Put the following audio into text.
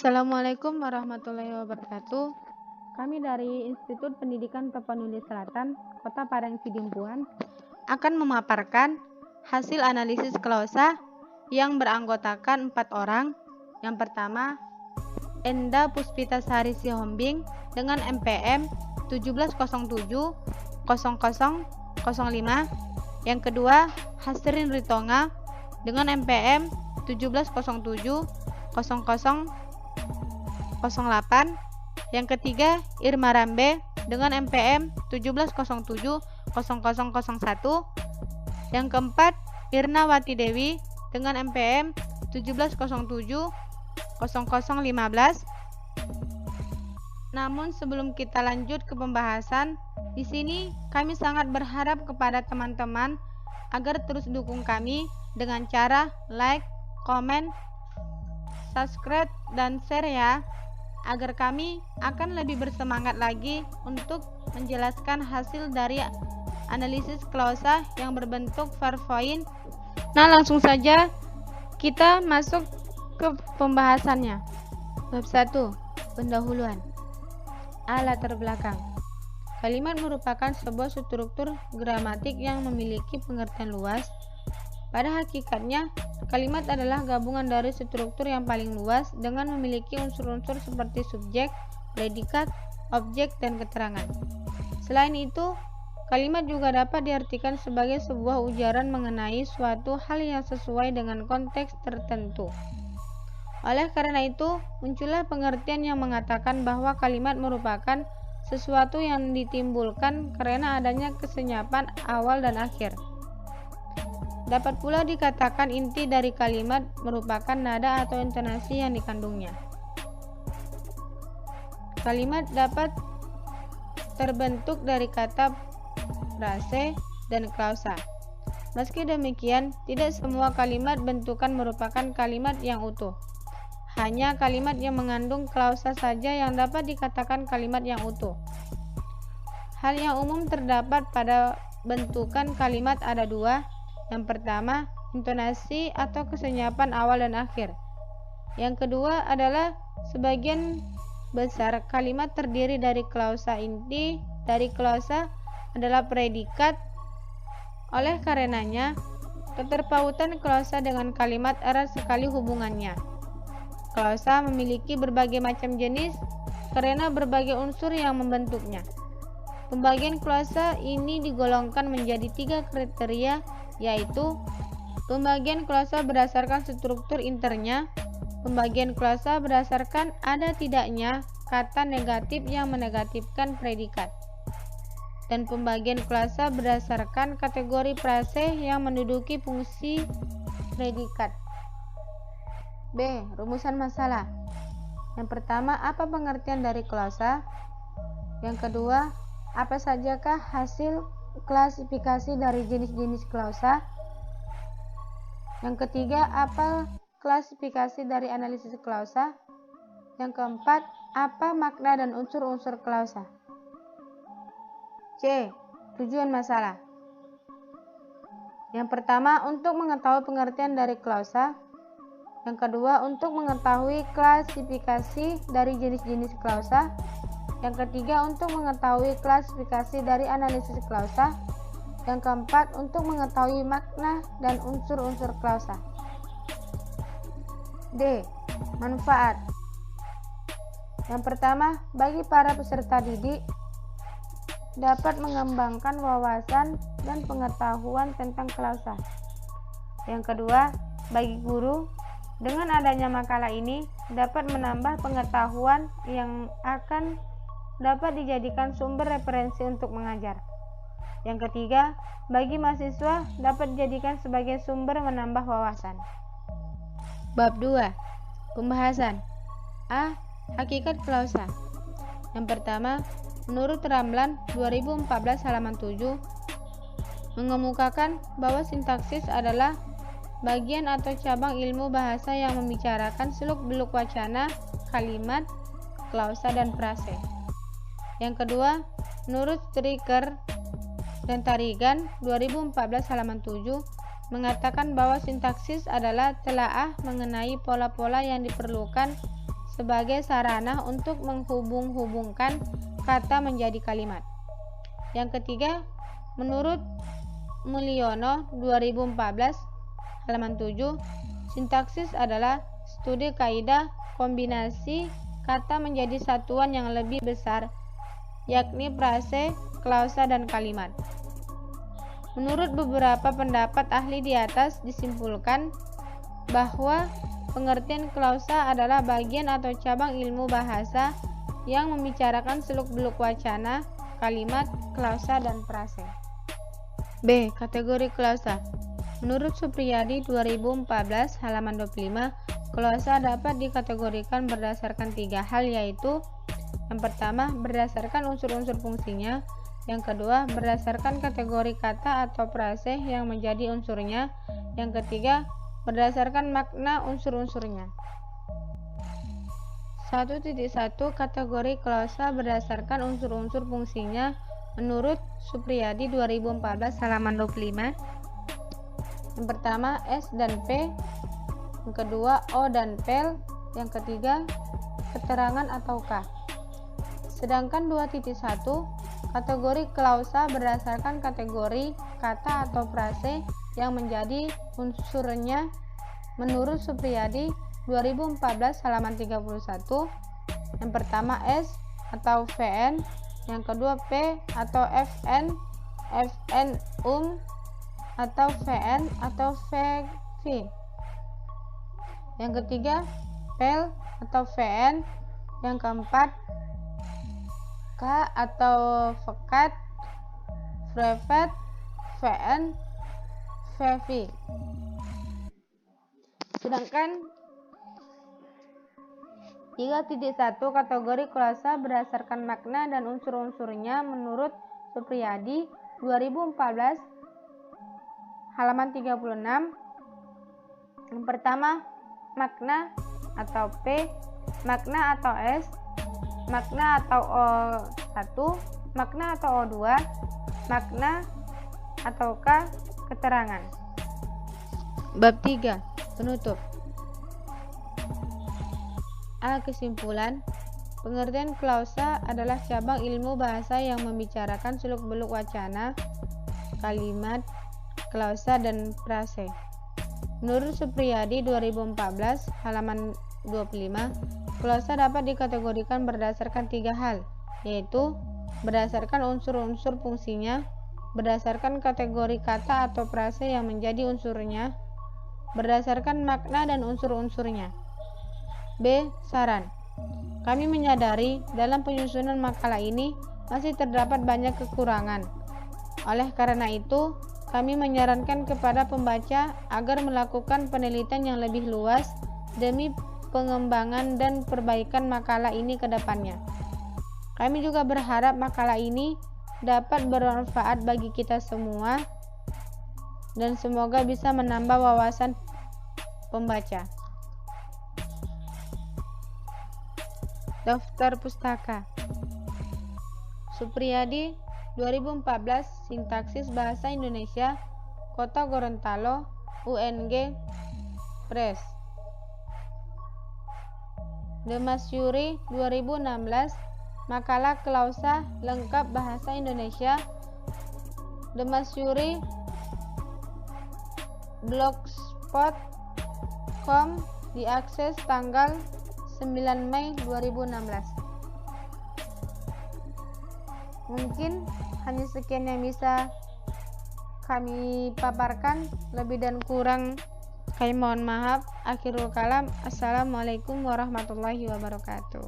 Assalamualaikum warahmatullahi wabarakatuh. Kami dari Institut Pendidikan Tapanuli Selatan, Kota Padang Sidimpuan, akan memaparkan hasil analisis klausa yang beranggotakan 4 orang. Yang pertama, Enda Puspitasari Sihombing dengan MPM 17070005. Yang kedua, Hasrin Ritonga dengan MPM 17070008. Yang ketiga, Irma Rambe dengan MPM 17070001. Yang keempat, Irna Wati Dewi dengan MPM 17070015. Namun sebelum kita lanjut ke pembahasan, di sini kami sangat berharap kepada teman-teman agar terus dukung kami dengan cara like, komen, subscribe, dan share ya, agar kami akan lebih bersemangat lagi untuk menjelaskan hasil dari analisis klausa yang berbentuk PowerPoint. Nah, langsung saja kita masuk ke pembahasannya. Bab 1. Pendahuluan. Latar belakang. Kalimat merupakan sebuah struktur gramatik yang memiliki pengertian luas. Pada hakikatnya, kalimat adalah gabungan dari struktur yang paling luas dengan memiliki unsur-unsur seperti subjek, predikat, objek, dan keterangan. Selain itu, kalimat juga dapat diartikan sebagai sebuah ujaran mengenai suatu hal yang sesuai dengan konteks tertentu. Oleh karena itu, muncullah pengertian yang mengatakan bahwa kalimat merupakan sesuatu yang ditimbulkan karena adanya kesenyapan awal dan akhir. Dapat pula dikatakan inti dari kalimat merupakan nada atau intonasi yang dikandungnya. Kalimat dapat terbentuk dari kata frase dan klausa. Meski demikian, tidak semua kalimat bentukan merupakan kalimat yang utuh. Hanya kalimat yang mengandung klausa saja yang dapat dikatakan kalimat yang utuh. Hal yang umum terdapat pada bentukan kalimat ada dua. Yang pertama, intonasi atau kesenyapan awal dan akhir. Yang kedua adalah sebagian besar kalimat terdiri dari klausa. Inti dari klausa adalah predikat. Oleh karenanya, keterpautan klausa dengan kalimat erat sekali hubungannya. Klausa memiliki berbagai macam jenis karena berbagai unsur yang membentuknya. Pembagian klausa ini digolongkan menjadi 3 kriteria, yaitu pembagian klausa berdasarkan struktur internya, pembagian klausa berdasarkan ada tidaknya kata negatif yang menegatifkan predikat, dan pembagian klausa berdasarkan kategori frase yang menduduki fungsi predikat. B. Rumusan masalah. Yang pertama, apa pengertian dari klausa? Yang kedua, apa sajakah hasil klasifikasi dari jenis-jenis klausa? Yang ketiga, apa klasifikasi dari analisis klausa? Yang keempat, apa makna dan unsur-unsur klausa? C. Tujuan masalah. Yang pertama, untuk mengetahui pengertian dari klausa. Yang kedua, untuk mengetahui klasifikasi dari jenis-jenis klausa. Yang ketiga, untuk mengetahui klasifikasi dari analisis klausa. Yang keempat, untuk mengetahui makna dan unsur-unsur klausa. D. Manfaat. Yang pertama, bagi para peserta didik, dapat mengembangkan wawasan dan pengetahuan tentang klausa. Yang kedua, bagi guru, dengan adanya makalah ini dapat menambah pengetahuan yang akan dapat dijadikan sumber referensi untuk mengajar. Yang ketiga, bagi mahasiswa dapat dijadikan sebagai sumber menambah wawasan. Bab 2. Pembahasan. A. Hakikat klausa. Yang pertama, menurut Ramlan 2014 halaman 7 mengemukakan bahwa sintaksis adalah bagian atau cabang ilmu bahasa yang membicarakan seluk-beluk wacana, kalimat, klausa, dan frase. Yang kedua, menurut Striker dan Tarigan 2014 halaman 7 mengatakan bahwa sintaksis adalah telaah mengenai pola-pola yang diperlukan sebagai sarana untuk menghubung-hubungkan kata menjadi kalimat. Yang ketiga, menurut Mulyono 2014 halaman 7, sintaksis adalah studi kaidah kombinasi kata menjadi satuan yang lebih besar, yakni frase, klausa, dan kalimat. Menurut beberapa pendapat ahli di atas disimpulkan bahwa pengertian klausa adalah bagian atau cabang ilmu bahasa yang membicarakan seluk-beluk wacana, kalimat, klausa, dan frase. B. Kategori klausa. Menurut Supriyadi 2014 halaman 25, klausa dapat dikategorikan berdasarkan 3 hal, yaitu yang pertama, berdasarkan unsur-unsur fungsinya. Yang kedua, berdasarkan kategori kata atau frase yang menjadi unsurnya. Yang ketiga, berdasarkan makna unsur-unsurnya. 1.1 Kategori klausa berdasarkan unsur-unsur fungsinya menurut Supriyadi 2014 halaman 25. Yang pertama, S dan P. Yang kedua, O dan Pel. Yang ketiga, keterangan atau K. Sedangkan 2.1 Kategori klausa berdasarkan kategori kata atau frase yang menjadi unsurnya menurut Supriyadi 2014 halaman 31. Yang pertama, S atau VN. Yang kedua, P atau FN, atau VN atau VV. Yang ketiga, PEL atau VN. Yang keempat, K atau VKAT, VREVET, VN, VV. Sedangkan 3.1 Kategori klausa berdasarkan makna dan unsur-unsurnya menurut Supriyadi 2014 halaman 36. Yang pertama, makna atau P, makna atau S, makna atau O1, makna atau O2, makna atau K, keterangan. Bab 3. Penutup. Kesimpulan, pengertian klausa adalah cabang ilmu bahasa yang membicarakan seluk-beluk wacana, kalimat, klausa, dan frase. Menurut Supriyadi 2014 halaman 25, klausa dapat dikategorikan berdasarkan 3 hal, yaitu berdasarkan unsur-unsur fungsinya, berdasarkan kategori kata atau frase yang menjadi unsurnya, berdasarkan makna dan unsur-unsurnya. B. Saran. Kami menyadari dalam penyusunan makalah ini masih terdapat banyak kekurangan. Oleh karena itu, kami menyarankan kepada pembaca agar melakukan penelitian yang lebih luas demi pengembangan dan perbaikan makalah ini ke depannya. Kami juga berharap makalah ini dapat bermanfaat bagi kita semua dan semoga bisa menambah wawasan pembaca. Daftar pustaka. Supriyadi 2014 Sintaksis Bahasa Indonesia, Kota Gorontalo, UNG Press. The Masyuri 2016 Makalah Klausa Lengkap Bahasa Indonesia, The Masyuri, blogspot.com, diakses tanggal 9 Mei 2016. Mungkin hanya sekian yang bisa kami paparkan, lebih dan kurang kami mohon maaf. Akhirul kalam, assalamualaikum warahmatullahi wabarakatuh.